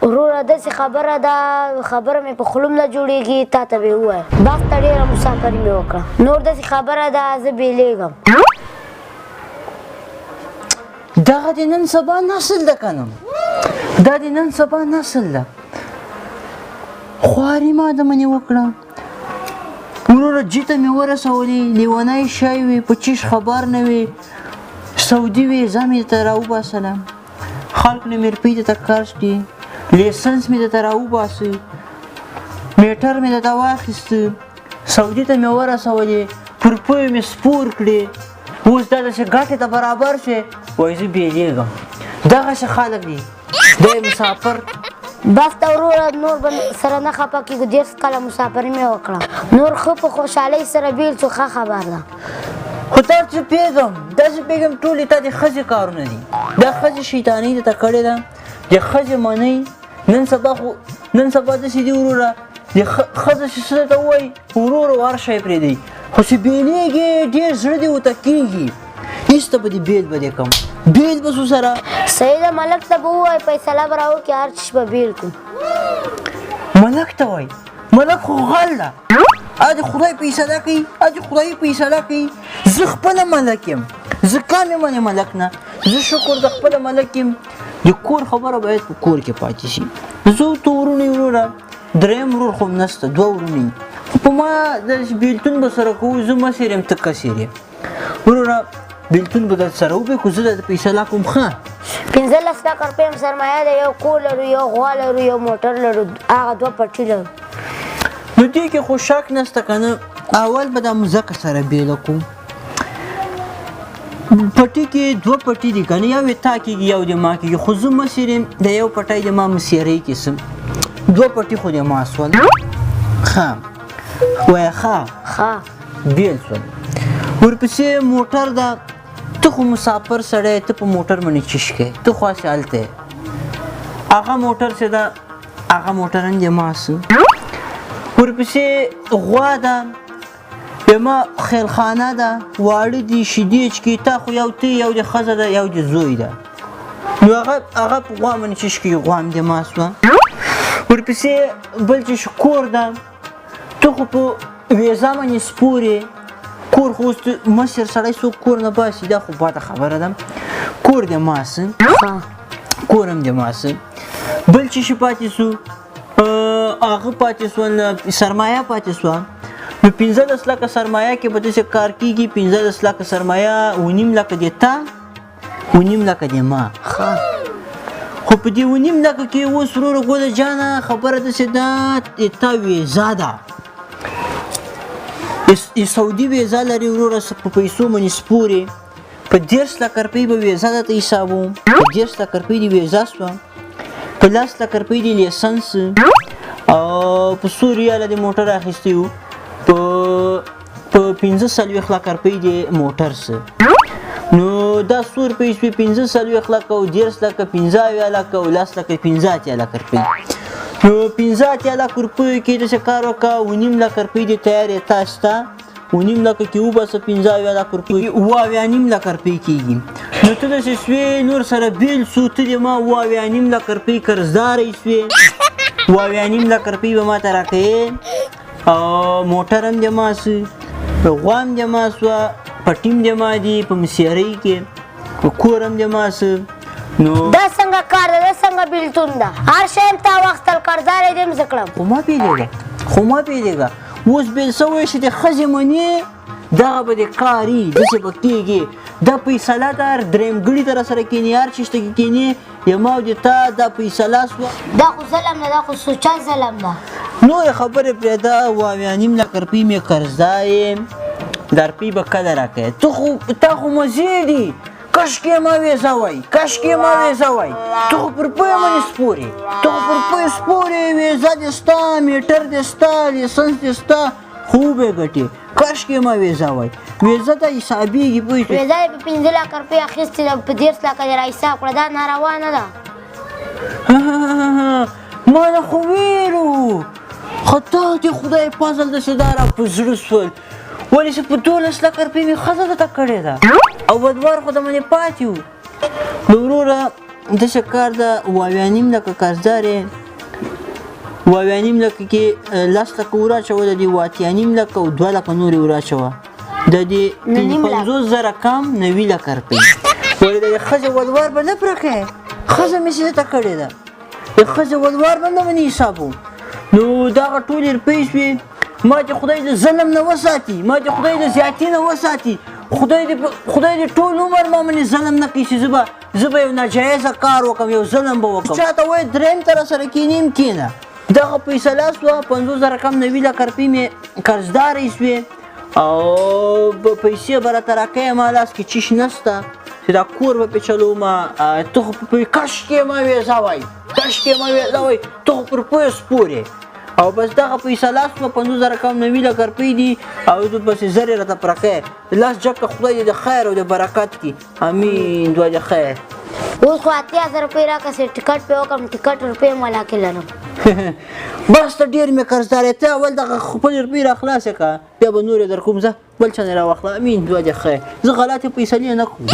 وروره داسې خبره ده خبره مې په خوله نه جوړېږي تا ته به یې ووایم بخت ته ډېره مسافري مې وکړه نور داسې خبره ده زه بېلېږم دغه د نن سبا نسل ده که نه دا د نن سبا نسل ده خواري ما د منې وکړه وروره جیته مې ورسولې لیونی شی وي په چیش خبر نه وي سعودي ویزه مې ته راوباسله خلک نه مې روپۍ درته قرض کړي لیسنس مې درته راوباسه میټر مې درته واخیسته سعودي ته مې ورسولې په روپیو مې سپور کړې اوس دا داسې ګټې ته برابر شي وایي زه بېلېږم دغسې خلک دي دی مسافر بس ته وروره نور به سره نه خفه کېږو 10 کاله مسافري مې وکړه نور ښه په خوشحالۍ سره بېل څو ښه خبر ده خو تا څه پوهېږم داسې پوهېږم ټولې تا د ښځې کارونه دي دا ښځې شیطانۍ درته کړې ده د ښځې منئ نن سبا داسې دي وروره د ښځه چې څه درته ووایي وروره هر شی پرېږدئ خو چې بېلېږي ډېر زړه دې ورته کېږي هېڅ ته به دې بېل به دې کړم بېل به سو سره صحیح ده ملک ته به ووایي فیصله به راوکړي هر چیز به بېل کړو ملک ته وایي ملک خو غل ده د خدای فیصله کوي د خدای فیصله کوي زه خپله ملک یم زه کم یم د ملک نه زه شکر د خپله ملک یم د کور خبره باید په کور کې پاتې شي زه ته ورونه وروره دریم ورور خو نشته دوه ورونه خو په ما د بېلتون به سره کوو زه مسیر یم ته کسیر یم وروره بېلتون به در سره وکړو زه درته فیصله کوم ښه 15 لکه روپۍ هم سرمایه ده یو کور لرو یو غوا لرو یو موټر لرو هغه 2 پټي لرو نو دې کې خو شک نشته که نه اول به دا مځکه سره بېله کړو پټي کې 2 پټي دي که نه یو یې تا کېږي یو د ما کېږي خو زه مسیر یم د یو پټی د ما مسیرۍ کې سم 2 پټي خو د ما سول ښه وایه ښه بېل سول ورپسې موټر ده ته خو مسافر سړی ته په موټر باندې چیش کوې ته خو هسې هلته یې هغه موټر چې ده هغه موټر هم د ما څه ورپسې غوا ده د ما خیلخانه ده واړه دي شیدې چکې تا خو یو ته یو د ښځه ده یو د زوی ده نو هغه په غوا باندې چیش کوي غوا هم د ما سوه ورپسې بل چې کور ده ته خو په ویزه باندې سپور کور خو اوس مشر سړی څوک کور نه باسي دا خو پاته خبره ده کور د ما څه کور هم د ما څه بل چې شي پاتې سو هغه پاتې سول سرمایه پاتې سوه نو 15 لکه سرمایه کې به داسې کار کېږي 15 لکه سرمایه 9.5 لکه د تا 9.5 لکه د ما خو په دې 9.5 لکه کې اوس وروره ګله جانه خبره داسې ده د تا ویزه ده سعودي ویزه لري وروره په پیسو باندې سپورې په 10 لکه روپۍ به ویزه درته حسابوم په 10 لکه روپۍ د ویزه سوه په 10 لکه روپۍ د لیسنس او په 100 ریاله د موټر اخیستی وو په 15 لکه روپۍ د موټر څه نو دا 100 روپۍ شوې 15 لکه او 10 لکه 15 لکه او 10 لکه 15 لکه روپۍ نو 15 لکه روپیو کې داسې کار وکړه 9.5 لکه روپۍ دې تیارې تا شته 9.5 لکه کې وباسه 15 لکه روپۍ 9.5 لکه روپۍ کېږي نو ته داسې سوې نور سره بیل سو ته د ما 9.5 لکه روپۍ قرضداری سوې 9.5 لکه روپۍ به ما ته راکوې او موټر هم د ما سو غوا هم د ما سوه پټي هم د ما دي په مسیارۍ کې کور هم د ما سو نو دا څنګه کار ده دا څنګه بېلتون ده هر شی هم تا واخیستل قرضداری دې هم زه کړم خو ما بېلېږه اوس بېل شوی چې د ښځې منې دغه به د کاري داسې به کېږي دا فیصله ده درېمګړي ته راسره کښېني هر چېشته کې کښېني یم او د تا دا فیصله سوه دا خو ظلم نه دا خو سوچه ظلم ده نورې خبرې پرېږده 9.5 لکه روپۍ مې قرضدار یم دا روپۍ به کله راکوې تا خو مزې دي کشکې ما ویزه وای کشکې ما ویزه وای ته خو پر پویه باندې سپورې ته خو پر پویه سپورې ویزه دې ستا میټر دې ستا لیسنس دې ستا خوب یې ګټې کشکې ما ویزه وای ویزه ته حسابېږي پوه شوې ویزه یې په 15 لکه روپۍ اخیستې ده په 10 لکه دې راحساب کړه دا ناروا نه ده ما نه خو ویلو خو تا دې خدای فضل داسې دا را په زړه سول ولې چې په 12 لکه روپۍ مې ښځه درته کړې ده او بدوار خو د منې پاتې وو نو وروره داسې کار ده 2.5 لکه قرضدار یې 2.5 لکه کې 10 لکه وراچوه د دې 8.5 لکه او 2 لکه نورې وراچوه د دې 50,000 کم 90 لکه روپۍ ولې د ښځې ولوار به نه پرخې ښځه مې چې ته کړې ده د ښځې ولوار به نه منې حسابو نو دغه ټولې روپۍ شوې ما چې خدای د ظلم نه وساتي ما چې خدای د زیاتي نه وساتي خدای دې ټول عمر ما باندې ظلم نه کوي چې زه به یو ناجایزه کار وکړم یو ظلم به وکړم چا ته وایي درېیم ته راسره کښېني کښېنه دغه فیصله شوه 50,000 کم 90 لکه روپۍ مې قرضدارې شوې او پیسې به راته راکوې ما لاس کې چیش نشته چې دا کور به پې چلومه ته خو په کشکې ما ویزه وایي کشکې ما ویزه وایي ته خو پر پویه سپورې او بس دغه پیسه شوه 50,000 کم 90 لکه روپۍ دي او ته پسې زر یې راته پرکوې لاس جګ خدای دې د خیر او د برکت کړي امین دوه د خیر اوس خو 80,000 روپۍ راکړه چې ټکټ پې وکړم ټکټ روپۍ هم ولاکې لرم بس ته ډېر مې قرضدار ته اول دغه خپلې روپۍ را خلاصې کړه بیا به نورې در کوم زه بل چا نه راواخله امین دوه د خیر زه غلطې فیصلې نه کوم